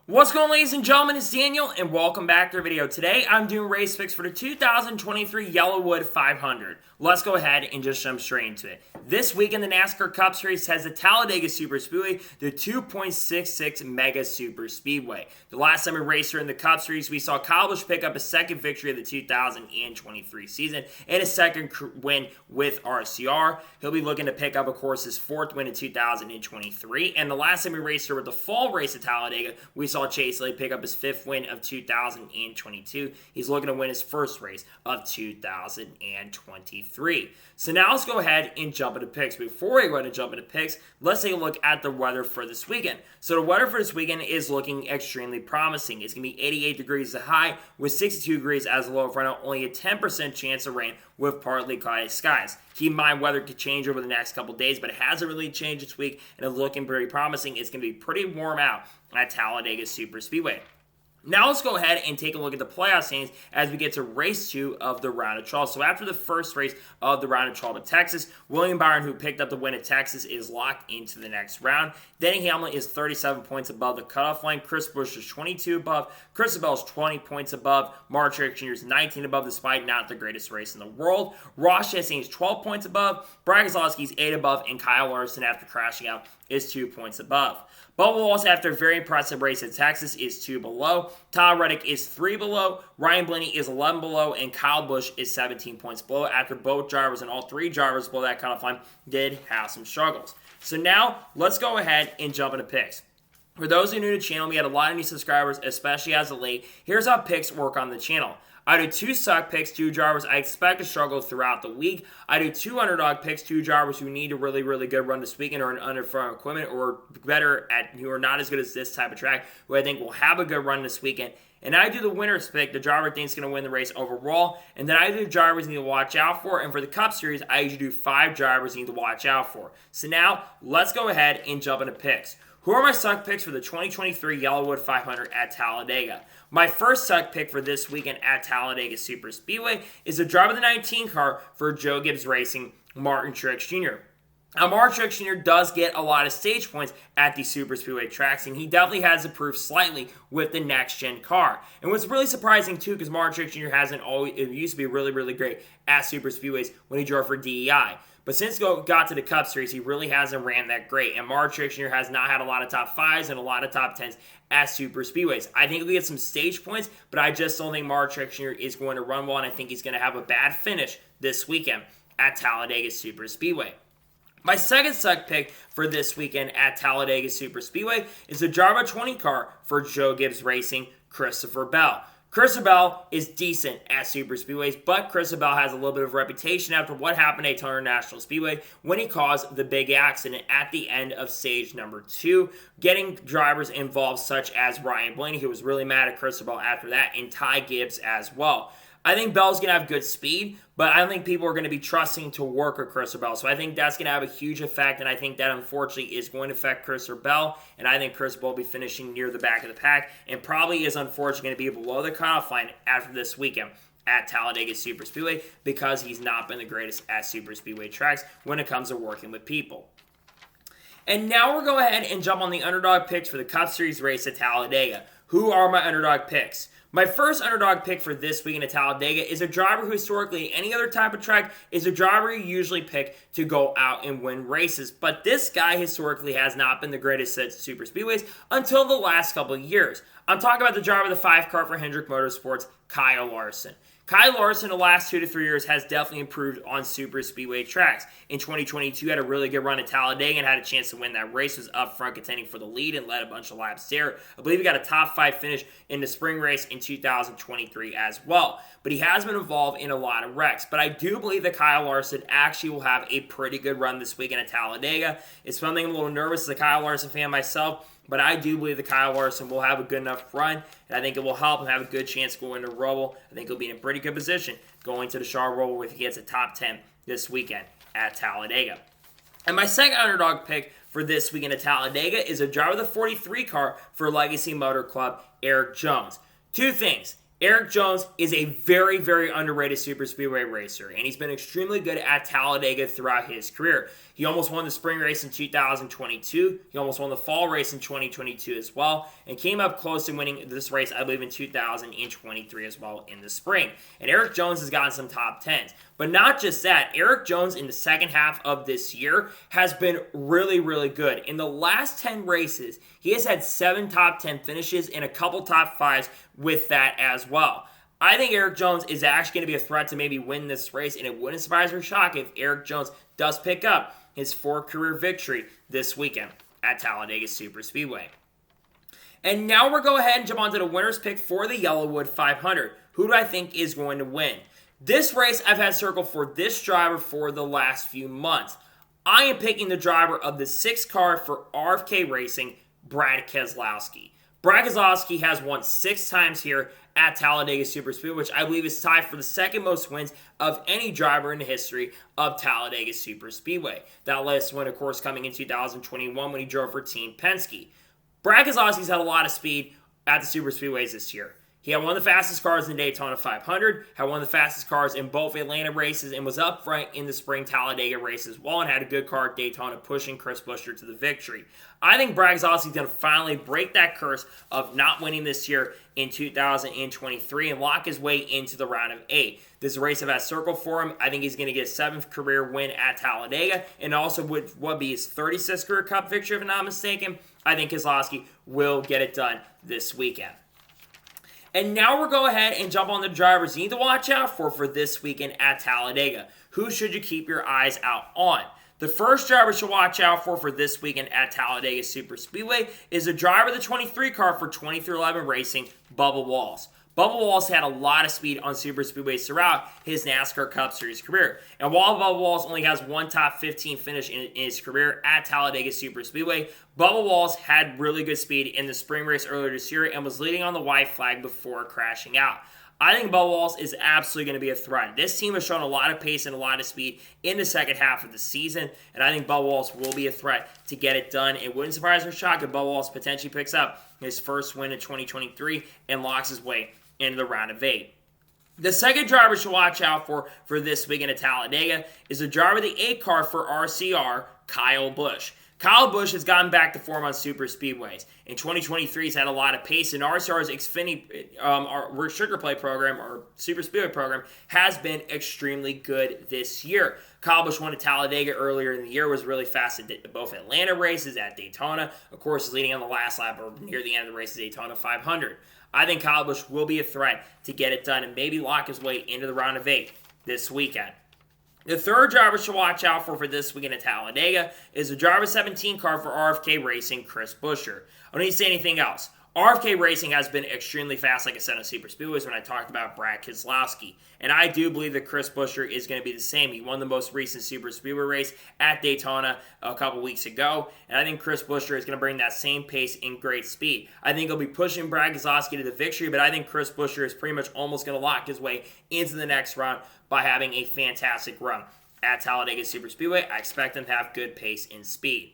What's going on, ladies and gentlemen? It's Daniel, and welcome back to our video. Today, I'm doing race picks for the 2023 YellaWood 500. Let's go ahead and just jump straight into it. This week in the NASCAR Cup Series has the Talladega Super Speedway, the 2.66 Mega Super Speedway. The last time we raced here in the Cup Series, we saw Kyle Busch pick up a second victory of the 2023 season and a second win with RCR. He'll be looking to pick up, of course, his fourth win in 2023. And the last time we raced here with the fall race at Talladega, we saw Chase Elliott pick up his fifth win of 2022. He's looking to win his first race of 2023. So now let's go ahead and jump into picks. Before we go ahead and jump into picks, let's take a look at the weather for this weekend. So the weather for this weekend is looking extremely promising. It's going to be 88 degrees as a high with 62 degrees as a low. For now, only a 10% chance of rain with partly cloudy skies. Keep in mind, weather could change over the next couple days, but it hasn't really changed this week, and it's looking very promising. It's going to be pretty warm out at Talladega Super Speedway. Now let's go ahead and take a look at the playoff standings as we get to race 2 of the round of 12. So after the first race of the round of 12 at Texas, William Byron, who picked up the win at Texas, is locked into the next round. Denny Hamlin is 37 points above the cutoff line. Chris Busch is 22 above. Chris Bell is 20 points above. Mark Truex Jr. is 19 above, despite not the greatest race in the world. Ross Chastain is 12 points above. Brad Keselowski is 8 above. And Kyle Larson, after crashing out, is 2 points above. Bubba Wallace, after a very impressive race at Texas, is 2 below. Tyler Reddick is 3 below. Ryan Blaney is 11 below. And Kyle Busch is 17 points below after both drivers and all 3 drivers below that cutoff line did have some struggles. So now, let's go ahead and jump into picks. For those who are new to the channel, we had a lot of new subscribers, especially as of late. Here's how picks work on the channel. I do 2 suck picks, 2 drivers I expect to struggle throughout the week. I do 2 underdog picks, 2 drivers who need a really, really good run this weekend or an under-farm equipment or better at who are not as good as this type of track, who I think will have a good run this weekend. And I do the winner's pick, the driver thinks is going to win the race overall. And then I do the drivers you need to watch out for. And for the Cup Series, I usually do 5 drivers you need to watch out for. So now, let's go ahead and jump into picks. Who are my suck picks for the 2023 YellaWood 500 at Talladega? My first suck pick for this weekend at Talladega Super Speedway is the driver of the 19 car for Joe Gibbs Racing, Martin Truex Jr. Now, Martin Truex Jr. does get a lot of stage points at the Super Speedway tracks, and he definitely has improved slightly with the next-gen car. And what's really surprising, too, because Martin Truex Jr. it used to be really, really great at Super Speedways when he drove for DEI. But since he got to the Cup Series, he really hasn't ran that great. And Martin Truex Jr. has not had a lot of top 5s and a lot of top 10s at Super Speedways. I think he'll get some stage points, but I just don't think Martin Truex Jr. is going to run well, and I think he's going to have a bad finish this weekend at Talladega Super Speedway. My second suck pick for this weekend at Talladega Super Speedway is the driver 20 car for Joe Gibbs Racing, Christopher Bell. Christopher Bell is decent at Super Speedways, but Christopher Bell has a little bit of a reputation after what happened at Daytona International Speedway when he caused the big accident at the end of stage number 2, getting drivers involved such as Ryan Blaney, who was really mad at Christopher Bell after that, and Ty Gibbs as well. I think Bell's going to have good speed, but I don't think people are going to be trusting to work with Christopher Bell. So I think that's going to have a huge effect, and I think that unfortunately is going to affect Christopher Bell, and I think Christopher Bell will be finishing near the back of the pack and probably is unfortunately going to be below the cutoff line after this weekend at Talladega Super Speedway because he's not been the greatest at Super Speedway tracks when it comes to working with people. And now we'll go ahead and jump on the underdog picks for the Cup Series race at Talladega. Who are my underdog picks? My first underdog pick for this weekend at Talladega is a driver who historically, any other type of track, is a driver you usually pick to go out and win races. But this guy historically has not been the greatest at Super Speedways until the last couple of years. I'm talking about the driver of the 5 car for Hendrick Motorsports, Kyle Larson. Kyle Larson, the last 2 to 3 years, has definitely improved on Super Speedway tracks. In 2022, had a really good run at Talladega and had a chance to win that race. Was up front contending for the lead and led a bunch of laps there. I believe he got a top 5 finish in the spring race in 2023 as well. But he has been involved in a lot of wrecks. But I do believe that Kyle Larson actually will have a pretty good run this weekend at Talladega. It's something I'm a little nervous as a Kyle Larson fan myself. But I do believe that Kyle Larson will have a good enough run, and I think it will help him have a good chance going to Roval. I think he'll be in a pretty good position going to the Charlotte Roval if he gets a top 10 this weekend at Talladega. And my second underdog pick for this weekend at Talladega is a driver of the 43 car for Legacy Motor Club, Eric Jones. 2 things. Eric Jones is a very, very underrated super speedway racer, and he's been extremely good at Talladega throughout his career. He almost won the spring race in 2022. He almost won the fall race in 2022 as well, and came up close to winning this race, I believe, in 2023 as well in the spring. And Eric Jones has gotten some top 10s. But not just that, Eric Jones in the second half of this year has been really, really good. In the last 10 races, he has had 7 top 10 finishes and a couple top 5s with that as well. I think Eric Jones is actually going to be a threat to maybe win this race, and it wouldn't surprise or shock if Eric Jones does pick up his 4th career victory this weekend at Talladega Superspeedway. And now we'll go ahead and jump onto the winner's pick for the YellaWood 500. Who do I think is going to win? This race I've had circled for this driver for the last few months. I am picking the driver of the 6th car for RFK Racing, Brad Keselowski. Brad Keselowski has won 6 times here at Talladega Superspeedway, which I believe is tied for the 2nd most wins of any driver in the history of Talladega Superspeedway. That last win, of course, coming in 2021 when he drove for Team Penske. Brad Keselowski's had a lot of speed at the Superspeedways this year. He had one of the fastest cars in Daytona 500, had one of the fastest cars in both Atlanta races, and was up front in the spring Talladega race as well, and had a good car at Daytona pushing Chris Buescher to the victory. I think Brad Keselowski is going to finally break that curse of not winning this year in 2023 and lock his way into the round of 8. This race I've had circled for him. I think he's going to get a 7th career win at Talladega, and also would be his 36th career Cup victory, if I'm not mistaken. I think Keselowski will get it done this weekend. And now we'll go ahead and jump on the drivers you need to watch out for this weekend at Talladega. Who should you keep your eyes out on? The first driver to watch out for this weekend at Talladega Superspeedway is the driver of the 23 car for 23XI Racing, Bubba Wallace. Bubba Wallace had a lot of speed on superspeedways throughout his NASCAR Cup Series career. And while Bubba Wallace only has one top 15 finish in his career at Talladega Superspeedway, Bubba Wallace had really good speed in the spring race earlier this year and was leading on the white flag before crashing out. I think Bubba Wallace is absolutely going to be a threat. This team has shown a lot of pace and a lot of speed in the second half of the season, and I think Bubba Wallace will be a threat to get it done. It wouldn't surprise or shock if Bubba Wallace potentially picks up his first win in 2023 and locks his way into the round of 8. The second driver to watch out for this weekend at Talladega is the driver of the 8 car for RCR, Kyle Busch. Kyle Busch has gotten back to form on super speedways. In 2023, he's had a lot of pace, and RCR's Xfinity our Sugar Play program, or Super Speedway program, has been extremely good this year. Kyle Busch won at Talladega earlier in the year, was really fast at both Atlanta races, at Daytona. Of course, leading on the last lap or near the end of the race at Daytona 500. I think Kyle Busch will be a threat to get it done and maybe lock his way into the round of 8 this weekend. The third driver to watch out for this weekend at Talladega is the driver 17 car for RFK Racing, Chris Buescher. I don't need to say anything else. RFK Racing has been extremely fast, like I said, on super speedways when I talked about Brad Keselowski. And I do believe that Chris Buescher is going to be the same. He won the most recent super speedway race at Daytona a couple weeks ago. And I think Chris Buescher is going to bring that same pace and great speed. I think he'll be pushing Brad Keselowski to the victory, but I think Chris Buescher is pretty much almost going to lock his way into the next round by having a fantastic run at Talladega Superspeedway. I expect him to have good pace and speed.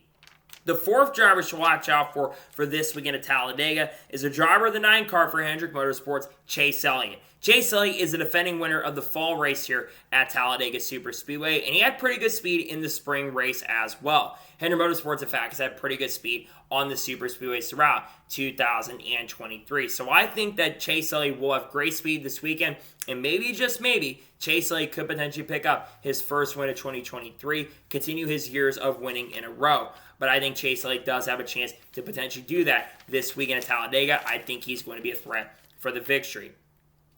The fourth driver to watch out for this weekend at Talladega is the driver of the 9 car for Hendrick Motorsports, Chase Elliott. Chase Elliott is the defending winner of the fall race here at Talladega Superspeedway, and he had pretty good speed in the spring race as well. Hendrick Motorsports, in fact, has had pretty good speed on the superspeedways throughout 2023. So I think that Chase Elliott will have great speed this weekend, and maybe, just maybe, Chase Elliott could potentially pick up his first win of 2023, continue his years of winning in a row. But I think Chase Elliott does have a chance to potentially do that this weekend at Talladega. I think he's going to be a threat for the victory.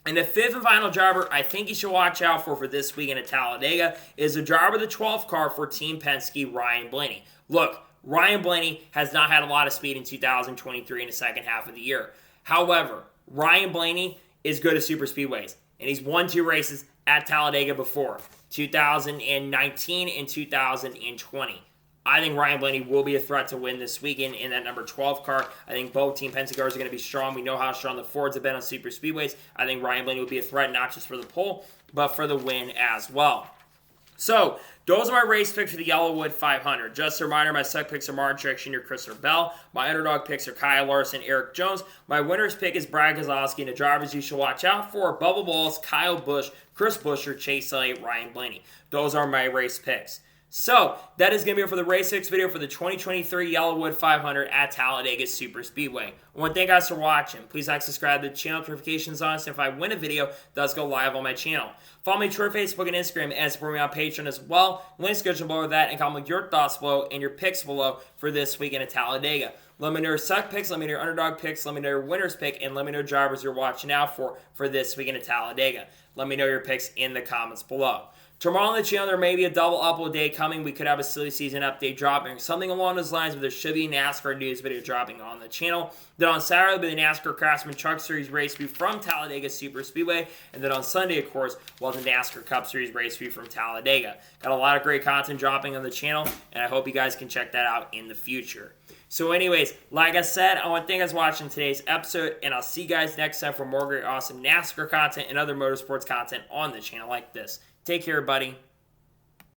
And the fifth and final driver I think you should watch out for this weekend at Talladega is the driver of the 12th car for Team Penske, Ryan Blaney. Look, Ryan Blaney has not had a lot of speed in 2023 in the second half of the year. However, Ryan Blaney is good at super speedways, and he's won 2 races at Talladega before, 2019 and 2020. I think Ryan Blaney will be a threat to win this weekend in that number 12 car. I think both Team Penske cars are going to be strong. We know how strong the Fords have been on super speedways. I think Ryan Blaney will be a threat not just for the pole, but for the win as well. So, those are my race picks for the YellaWood 500. Just a reminder, my suck picks are Martin Truex Jr., Christopher Bell. My underdog picks are Kyle Larson, Eric Jones. My winner's pick is Brad Keselowski, and the drivers you should watch out for are Bubba Wallace, Kyle Busch, Chris Buescher, Chase Elliott, Ryan Blaney. Those are my race picks. So, that is going to be it for the Race 6 video for the 2023 YellaWood 500 at Talladega Super Speedway. I want to thank you guys for watching. Please like, subscribe to the channel, notifications on, so if I win a video, it does go live on my channel. Follow me on Twitter, Facebook, and Instagram, and support me on Patreon as well. Links go below that, and comment your thoughts below and your picks below for this weekend at Talladega. Let me know your suck picks, let me know your underdog picks, let me know your winner's pick, and let me know drivers you're watching out for this weekend at Talladega. Let me know your picks in the comments below. Tomorrow on the channel, there may be a double upload day coming. We could have a silly season update dropping, something along those lines, but there should be a NASCAR news video dropping on the channel. Then on Saturday, will be the NASCAR Craftsman Truck Series race view from Talladega Super Speedway. And then on Sunday, of course, we'll have the NASCAR Cup Series race view from Talladega. Got a lot of great content dropping on the channel, and I hope you guys can check that out in the future. So anyways, like I said, I want to thank you guys for watching today's episode, and I'll see you guys next time for more great, awesome NASCAR content and other motorsports content on the channel like this. Take care, everybody.